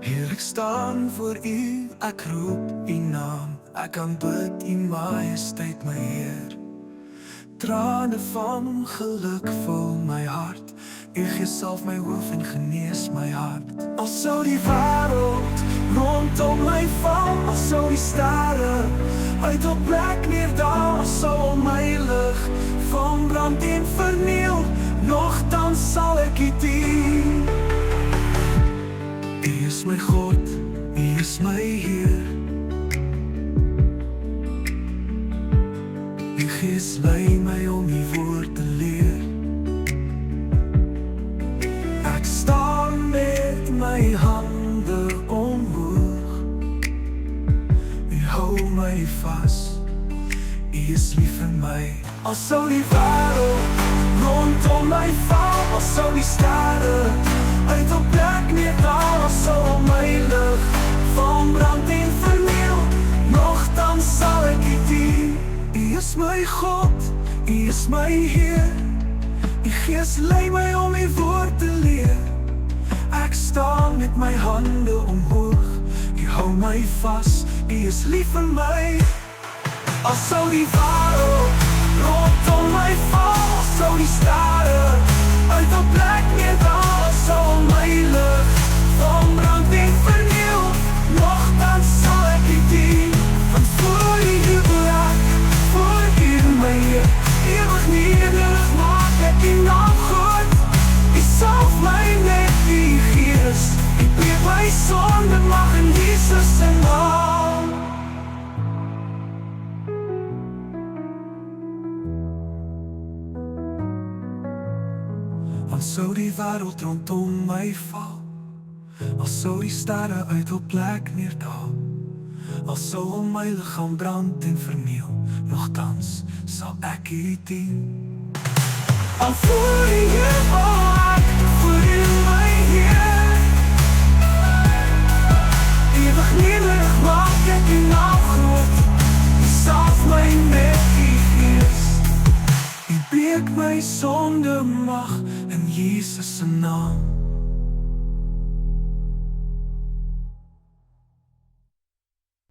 Hier ek staan voor u, ek roep u naam. Ek aanbid u majesteit, my Heer. Trane van geluk vul my hart. U gee salf my hoof en genees my hart. Al sou die wêreld rondom my val, al sou die sterre uit op plek neerdaal, al sou my lig van brand en verniel, nogtans sal ek u dien. U is my God, u is my Heer. U Gees lei my om u woord te leer. Ek staan met my hande omhoog. U hou my vas, u is lief vir my. Al sou die wêreld rondom my val, al sou die sterre uit op plek neerdaal, al sou my lig van brand en verniel, nogtans sal ek u dien. U is my God, u is my Heer. U Gees lei my om u woord te leer. Ek staan met my hande omhoog. U hou my vas, u is lief vir my. Al sou die wêreld rondom my val, al sou die sterre uit op plek neerdaal, al sou my lig van brand en verniel, nogtans sal ek u dien. Want voor u jubel ek, voor u my Heer. Ewig nederig maak ek u naam groot. U salf my met u Gees. U breek my sonde, mag in Jesus se naam. Al sou die wêreld rondom my val, al sou die sterre uit op plek neerdaal, al sou om my liggaam brand en verniel, nogtans sal ek u dien. Al voor u jubel ek, voor u my Heer. Ewig nederig maak ek u naam groot. U salf my met u Gees. U breek my sonde, mag in Jesus se naam.